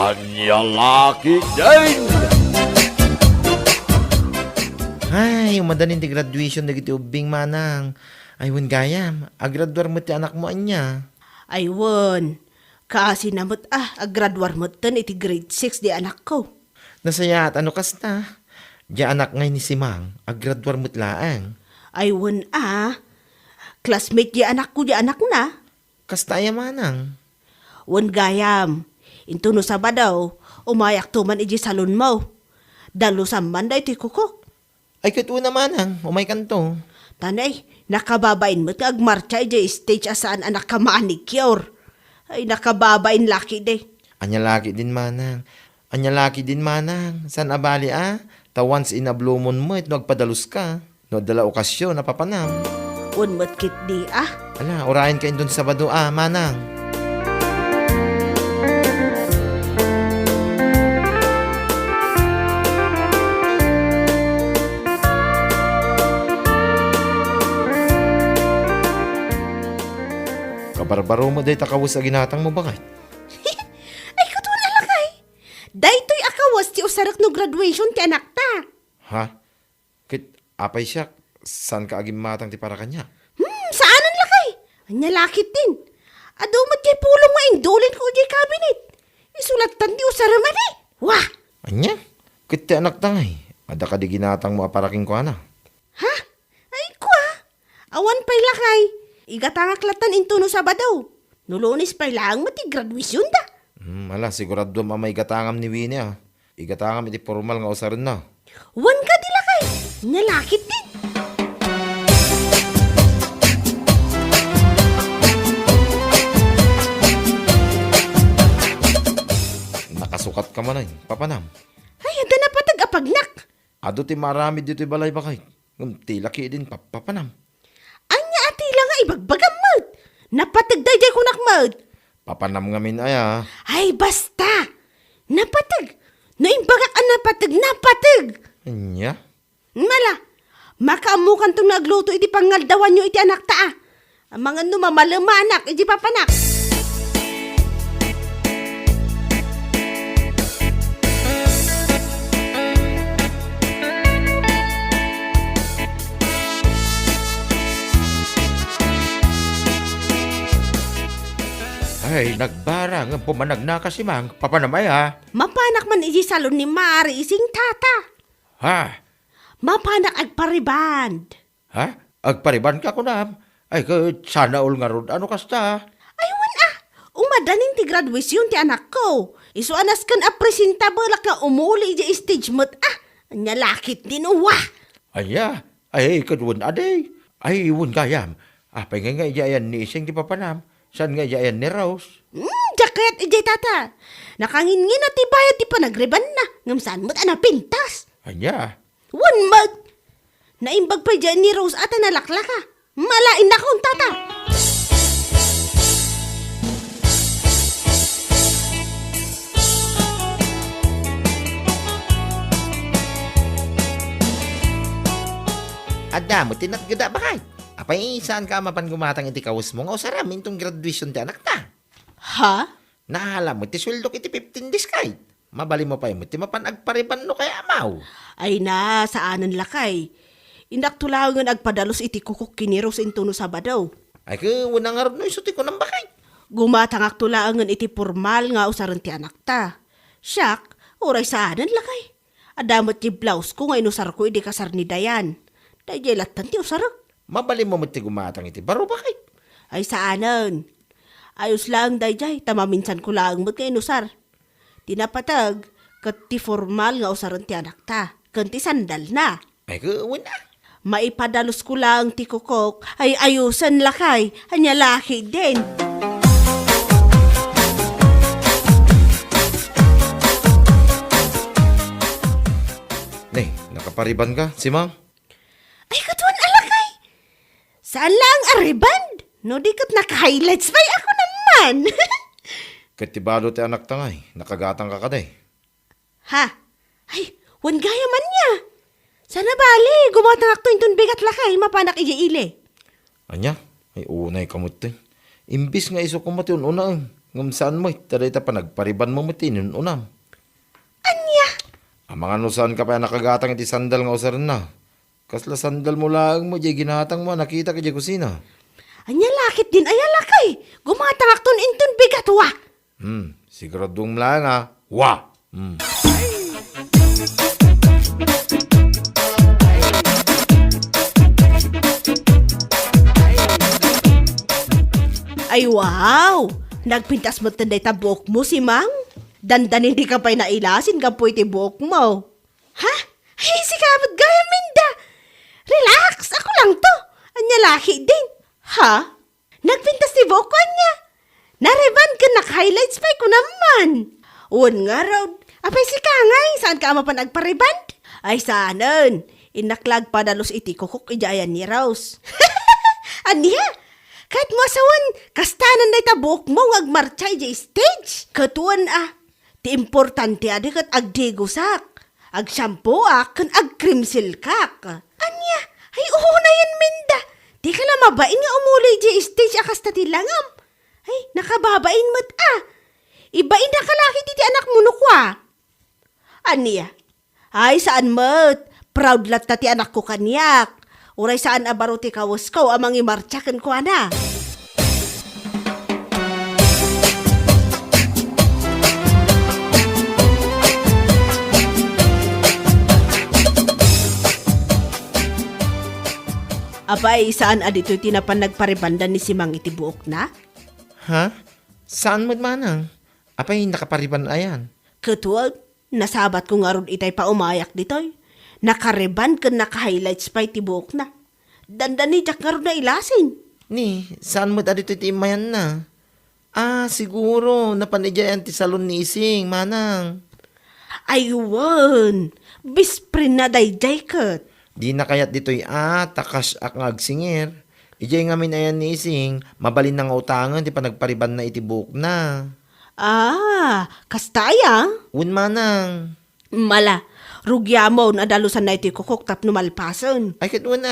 Anya laki din! Ay, umadanin di graduation na giti ubing manang. Ay, wan gayam. Agraduar mo ti anak mo anya. Aywan. Kasi namot agradwar mo tan iti grade 6 di anak ko. Nasaya at ano kas na? Di anak ngay ni Simang. Agraduar mo laang. Aywan classmate di anak ko di anak na. Kastaya manang. Wan gayam. Into no Sabadaw, umayak tuman iji salon mo. Dalo samman da iti kuko. Ay, katuna manang. Umay kanto. Tanay, nakababain mo nga agmarcha iji stage asaan anak ka manicure. Ay, nakababain laki de. Anya laki din manang. Anya laki din manang. San abali Ta once in a blue moon mo it nagpadalus ka. No dala okasyon napapanam. Unmat kit di Ala, orahin ka doon Sabado manang. Kabarbaro mo day takawos sa ginatang mo bakit? Ay, katun alakay. Daytoy akawas ti usarak no graduation ti anak ta. Ha? Kit, apay siya. San ka agim matang ti para kanya? Saan ang lakay? Anya lakit din. Ado mat kay pulong nga indulin ko di cabinet. Isulatan di usaraman eh. Wah! Anya? Kit ti anak tangay. Ada ka di ginatang mo aparaking ko ana. Ha? Ay kwa? Awan pa'y lakay. Igatangak-latan into no Sabadaw. Nulunis pa'y lang mati graduation da. Ala, sigurado mamay gatangam ni Winnie Igatangam iti formal nga usarin na. Wan ka di lakay. Nalakit din. Nakasukat ka man ay, papanam. Ay, ada na patag-apagnak. Ado ti marami dito balay bakay. Ti laki din papanam. Anya atila nga ibagbagang mood. Napatagday ko nakmood. Papanam nga min ay Ay, basta. Napatag. Naimbagak ang napatag. Anya? Mala, makaamukan tong nagluto iti pangaldawan nyo iti anak ta. Ang mga numamalama anak, iti papanak. Ay, nagbarang ang pumanag na kasimang. Papanamay Mapanak man iti salon ni Mari ising tata. Ha? Mapanak agpariband. Ha? Agpariban ka kunam. Ay, sana all nga rod. Ano kasta? Aywan umadanin ti graduation ti anak ko. Iso anas kan presentable ka umuli iti stage mo't anya lakit din wah. Aya, ay, kadwan aday. Ay, iwan kayam. Apay nga iyayan ni ising di papanam. San nga iyayan ni Rose? Jacket iti tata. Nakangin-ngin na ti bayad ti panagriban na. Ngam saan mo't pintas. Anya? One month. Naimbag pa dyan ni Rose at nalaklaka. Malain na kong tata. Ada mo, tinatgada ba kay? Apay, saan ka mapan gumatang iti kawas mo nga usaramin tong graduation ti anak ta? Ha? Nahala mo, ti sweldo iti 15 days kahit. Mabali mo pa mo, ti mapan agpariban no kaya amaw. Ay na, saanan lakay. Indaktulangan agpadalos iti kukuk kiniros into no Sabadaw. Ay, wala nga rin no isuti ko ng bakay. Gumatang aktulangan iti formal nga usaran ti anak ta. Siyak, oray saanan lakay. Adamot ti blouse ko nga inusar ko iti kasar ni Dayan. Dahil latan ti usara. Mabali mo ti gumatang iti baro bakay. Ay saanan. Ayos lang dayjay, tamaminsan ko lang mo't nga inusar. Tinapatag, kat ti formal nga usaran ti anak ta. Kanti sandal na. Ay, wala. Maipadalos ko lang ti kukok, ay ayusan lakay, anya laki din. Nay, nakapariban ka, si Mang? Ay katuan alakay! Saan lang ariband? No di kat naka-highlights pa ako naman. Katibalo ti anak tangay, nakagatang ka kaday. Ha? Ay, wan gaya man niya. Sana bali, gumatang akto intun bigat lakay, mapanak iya ile. Anya? Ay, unay kamot Imbis nga iso kumati unang. Ngam saan mo, taday ta pa nagpariban mo matinin unam. Anya? Ang mga nusan ka pa nakagatang iti sandal nga usar na. Kasla sandal mo lang mo, jay ginatang mo, nakita ka jay kusina. Anya lakit din ay lakay. Gumatangak ton inton bigat wa. Siguradong lang ha. Wa! Ay wow! Nagpintas mo tanday ta buhok mo si Mang? Dandan hindi ka pa'y nailasin ka po iti buhok mo. Ha? Ay, sikabot gaya minda. Relax, ako lang to. Anya laki din. Ha? Nagpintas ni buhok ko anya. Nareban ka nak-highlights pa ko naman. Un nga raw. Apay si Kangay, saan ka ama pa nagpareban? Ay saanan. Inaklag pa dalos iti kukuk ijayan ni Rose. Anya? Kahit mo asawan, kastanan na itabok mo agmarchay di stage. Katuan ti importante adi kat agdigusak. Ag shampoo kan ag-cream silkak. Anya, ay na yan minda. Di ka lang mabain nga umuli di stage akas na tilangam. Ay, nakababain mo't Ibain na kalaki di anak mo nukwa. Anya, ay saan mo't? Proud lat ti anak ko kanyak. Uray saan abaro ti kawas ko amang imartsakan ko ana. Apay, saan adito tinapan nagparibandan ni si Mang itibuok na? Ha? Saan mo manang? Apay nakapariban ayan. Katuwag, nasabat ko nga ron itay pa umayak ditoy. Nakariban ka naka-highlights pa itibuok na. Dandan ni Jack nga ron na ilasin. Ni, saan mo dito iti imayan na? Siguro, napanidyayan ti salon ni Ising, manang. Aywan, bisprin na dayjay kat. Di na kayat dito'y takas ak ngagsingir. Ijay nga ayan ni Ising, mabalin ng utangan, di pa nagpariban na itibuk na. Kastaya? Un manang. Mala, rugya mo na dalusan na iti kukuk tap numalpasan. Ay katun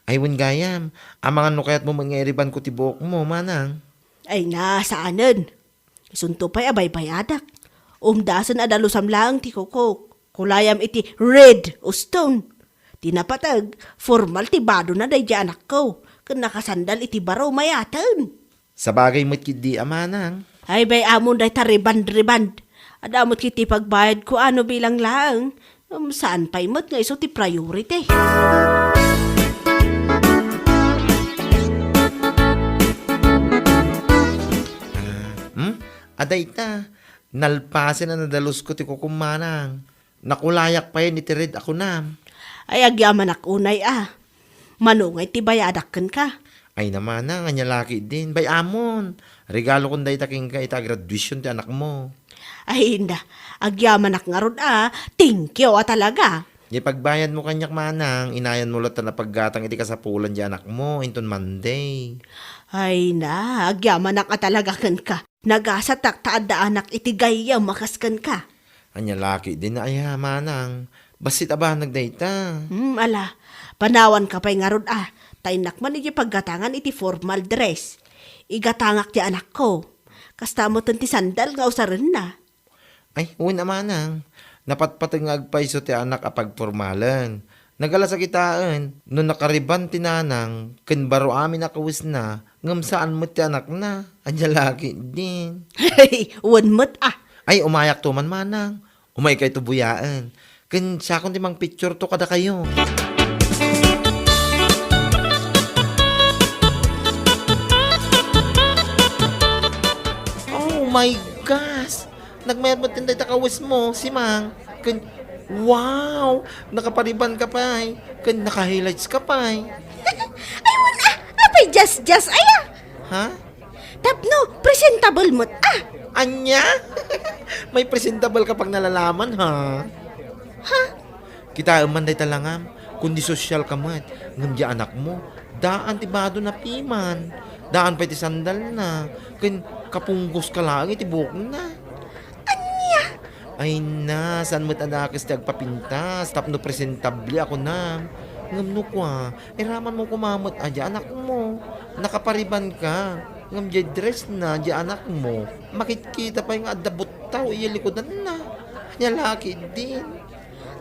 Ay un gayam, ang mga nukayat mo mangeriban ko tibuk mo, manang. Ay na, saanan? Isunto pa'y abay bayadak. Umdasan adalusam lang ti kukuk. Kulayam iti red o stone. Tinapatag, formal ti bado na day di anak ko. Kung nakasandal iti baro mayatan. Sa bagay mo't kidi amanang. Ay bay amon day tariband-riband. Adamot kiti pagbayad ko ano bilang lang. Saan pa'y mo't nga iso ti priority. Aday ta, nalpasin na nadalos ko ti kukumanang. Nakulayak pa yun iti red ako na. Ay agyaman unay Manungay ti bayadakken ka. Ay naman na, nga laki din. Bay amon, regalo kong day taking ka ita graduation ti anak mo. Ay hinda, agyaman nga ron thank you talaga. Di pagbayad mo kanyak manang, inayan mo lot na paggatang iti kasapulan di anak mo, inton Monday. Ay na, agyaman talaga kan ka. Nagasatak taada anak iti gaya makaskan ka. Anya laki din na aya manang. Basit aba nagdayta. Ala, panawan ka pa'y nga ron Tainak man iti paggatangan iti formal dress. Igatangak ti anak ko. Kastamot ti sandal nga usarin na. Ay, una manang. Napatpatengag pa iso ti anak apagformalan. Nagala sa kitaan, no nakariban tinanang, kanbaro amin nakawis na, ngam saan mo ti anak na, anya laki din. Hey, one mo't Ay, umayak to man manang, umay kay to buyaan. Kan siya kung timang picture to kada kayo. Oh my gosh! Nagmayat mo tinday takawis mo, si Mang. Wow! Nakapariban ka pa eh. Naka-highlights ka pa eh. Ay, wala. Apay, just, Ha? Tapno, presentable mo't Anya? May presentable kapag nalalaman, ha? Ha? Kita manday talangam. Kundi social ka man. Ngam di anak mo. Daan tibado na piman. Daan pa iti sandal na. Kapunggos ka lang itibok na. Ay na, saan mo't anakis ti agpapintas. Tapno presentable ako na. Ngam no kwa. Raman mo kumamot adya anak mo. Nakapariban ka. Ngam di dress na, di anak mo. Makikita pa yung adabot tao, likodan na. Nya laki din.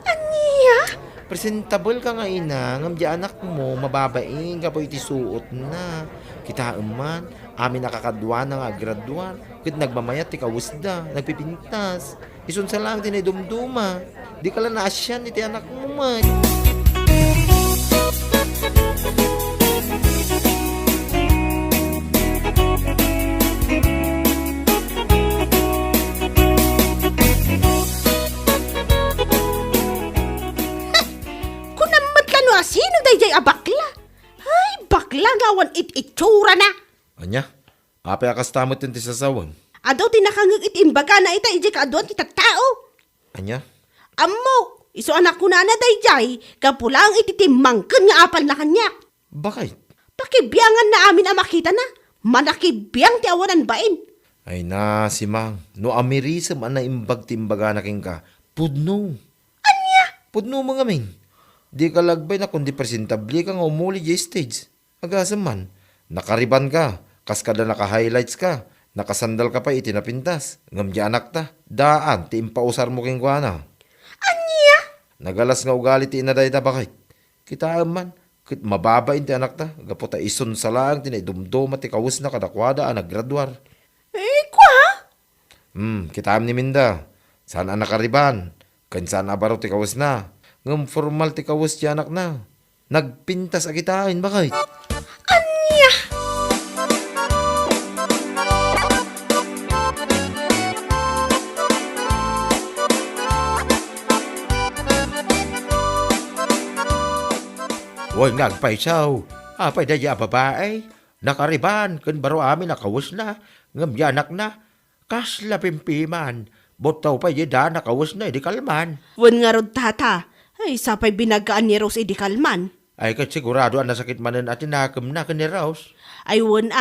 Aniya? Presentable ka nga ina, ngam di anak mo, mababaing ka po iti suot na. Kita man, amin nakakadwa na nga graduan. Kit nagmamayat, ti kawusda, nagpipintas. Isun sa lang, tinidumduma. Di ka lang naasyan, iti anak mo man. Sino dayjay a bakla? Ay, bakla ngawan itsura na. Anya, apay akas tamot yung tisasawang. Adaw tinakangag itimbaga na ita ijay kaadwan ti tattao. Anya, Ammo, iso anak ko na dayjay, kapulang ititimangken nga apal na kanyak. bakit? Pakibiyangan na amin ang makita na. Manakibiyang ti awanan bain. Ay na, si Mang, no amirisam na imbag timbaga na king ka, pudno. Anya? Pudno mga ming. Di ka lagbay na kundi presentable ka nga umuli di stage. Agasam man, nakariban ka, kaskada naka-highlights ka, nakasandal ka pa itinapintas. Ngam di anak ta, daan, ti impausar mo king kuana. Anya? Nagalas nga ugali ti inaday ta bakit? Kita man, kit mababain ti anak ta, gaputa ison sa lang, tinaidumduma ti kawus na kadakwada naggraduar. Kwa? Kita ni Minda, saan ang nakariban, kan saan abaro ti kawus na. Ngam formal ti kawus ti anak na. Nagpintas akitain, bakit? Anya? Huwag nagpay siyaw. Apay da ya babae. Nakariban, kan baro amin nakawus na. Ngam di anak na. Kasla pimpiman. Botaw pa yeda nakawus na, di kalman. Wan nga rod tata. Ay, sapay binagaan ni Rose idikalman. Ay kat sigurado ang nasakit manan at tinakam na ka ni Raus. Ay, wan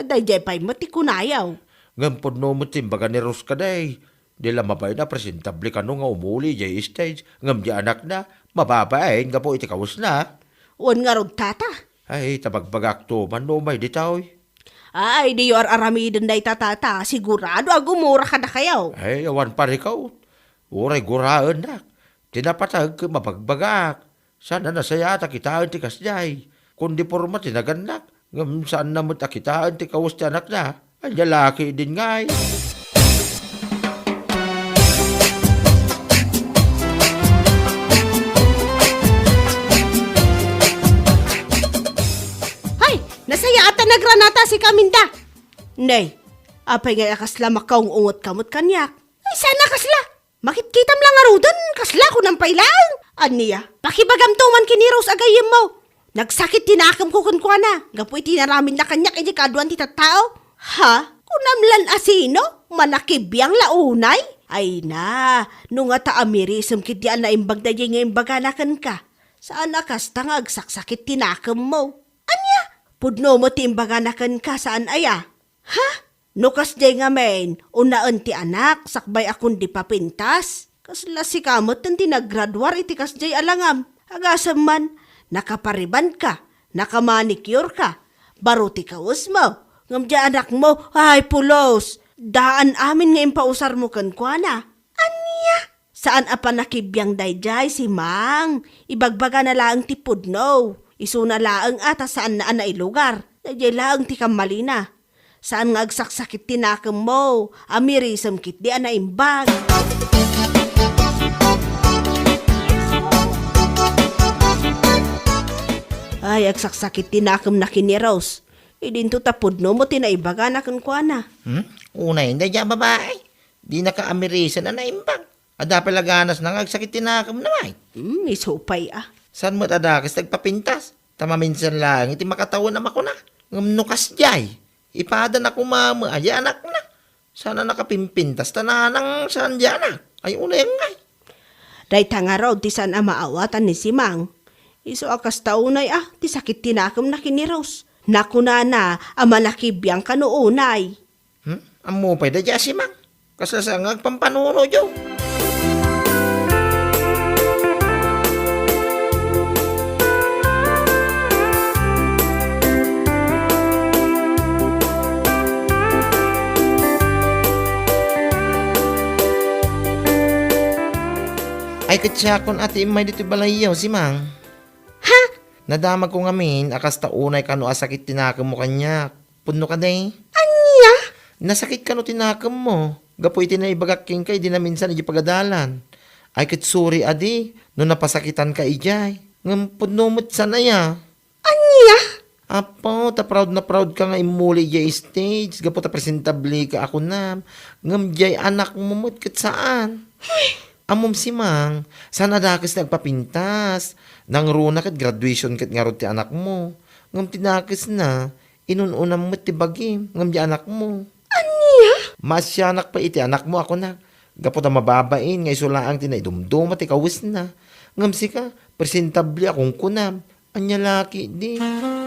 dayjay pa'y matikunayaw. Ngam podno mo timbaga ni Raus ka day. Di lang mabay na presentable ka no nga umuli jay stage. Ngam di anak na, mababain nga po iti kawus na. Wan nga rod tata. Ay, tabagbagak to, man no may ditaw. Ay, di yor aramidin day tatata. Sigurado agumura ka na kayaw. Ay, awan pa ikaw. Uray guraan na. Tinapatag ka mapagbagak. Sana nasayata kitaan ti kasjay. Kundi porma tinaganak. Ngam saan namot akitaan ti kawus ti anak na. Ay, lalaki din ngay. Hay, nasaya ata nagranata si Kaminda. Nay, apay nga kasla makaung ungot kamot kanyak. Ay, sana kasla. Makitkitam lang arudan, kasla ko ng pailang. Aniya, pakibagam tuman kini Rose agayim mo. Nagsakit tinakam ko kunkwana. Gapoy tinaramin na kanyak iti kaduan ti tattao. Ha? Kunamlan asino? Manakibiyang launay? Ay na, nung nga taamirisam kiti na imbag da nga imbaganakan ka. Saan akas tangag saksakit tinakam mo? Anya? Pudno mo ti imbaganakan ka saan aya? Ha? Nukas day nga men, unaan ti anak, sakbay akong di papintas. Kasla si kamot ng tinaggraduar iti kasjay alangam. Agasam man, nakapariban ka, nakamanicure ka, baro ti kawus mo. Ngam di anak mo, ay pulos, daan amin nga impausar mo kankwana. Anya? Saan apa nakibiyang dayjay si Mang? Ibagbaga na laang ti pudno. Isuna laang ata saan na ilugar. Dayjay laang ti kamalina. Saan nga agsaksakit tinakam mo? Amirisam kit di anaimbag. Ay, agsaksakit tinakam na kini Rose. Idinto tapod no mo tinaibaga na kankwana. Una hindi dyan babae. Di naka-amerisa na naimbang. Ada palaganas na agsakit tinakam na may. Isupay ah. San mo tadakis nagpapintas? Tama minsan lang, iti makatawan na ako na. Ngamnukas jay. Ipada na kumama, ay anak na. Sana nakapimpintas, tananang saan dyan na. Ay una yung ngay. Day tanga raw, ti saan maawatan ni si Mang. Iso akas taunay ti sakit tinakam na kini Rose. Nakuna na, amalakibiyang kanuunay. Amo pa da dyan si Mang. Kasasangag pampanuno jo. Ay katsakon ati imay dito balayaw si Mang. Ha? Nadamag ko ngamin, akas taunay ka no asakit tinakam mo kanya. Puno ka day. Anya? Nasakit ka no tinakam mo. Gapoy tinaibagaking kay di na minsan iji pagadalan. Ay katsuri adi, no napasakitan ka ijay. Ngam puno mo't sanaya. Anya? Apo, ta proud na proud ka nga imuli jay stage. Gapo ta presentable ka ako na. Ngam jay anak mo mo't kat saan. Amom si Mang, sana dakis nagpapintas. Nang runa kat graduation kat nga ron ti anak mo. Ngam tinakis na, inununam mo ti bagim. Ngam di anak mo. Anya? Masyanak pa iti anak mo ako na. Gapo ta mababain, nga isulaang tinaidumdum at ikawis na. Ngam si ka, presentable akong kunam. Anya laki di.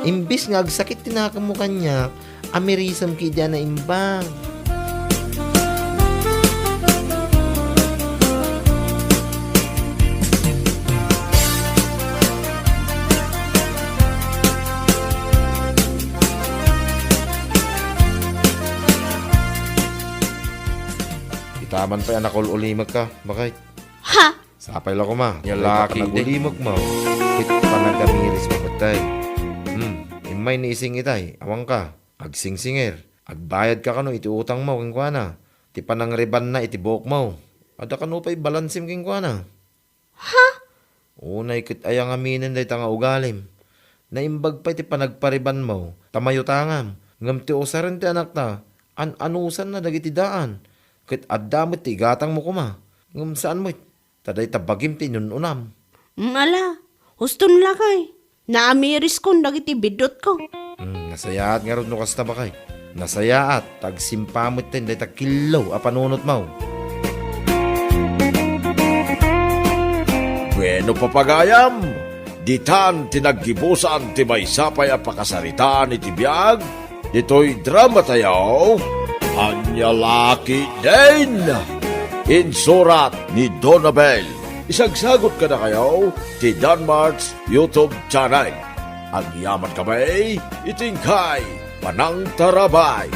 Imbis nga agsakit tinakam mo kanya, amirisam ki di na imbang. Itaman pa yan ako ulimag ka, bakit? Ha? Sapay lang ko ma. Yalaki nagulimag mo. Kit pa nagamiris mo patay. Imay niising itay. Awang ka. Agsingsinger. Agbayad ka kano iti utang mo kung na. Ti panang riban na iti buhok mo. Ada kano pa'y balansim kung na. Ha? Unay kit ayang aminin day tanga ugalim. Naimbag pa iti panagpariban mo. Tamayo tangam. Ngam ti usaran ti anak ta. Anusan na dagiti daan. Kit addamot ti igatang mo kuma. Ngam saan mo taday tabagim ti nununam. Ala, huston lakay. Naamiris ko dagiti bidot ko. Nasayaat nga ron no kasta ba kay? Nasayaat, tagsimpamot tin, day tagkilaw, apanunot mo. Bueno papagayam, ditan tinaggibusan ti may sapay a pakasaritaan iti biyag, dito'y drama tayo, Anya Laki din! Insurat ni Donabel. Isagsagot ka na kayo ti Danmarks YouTube channel. Ang yaman kamay, itingkay, panang tarabay.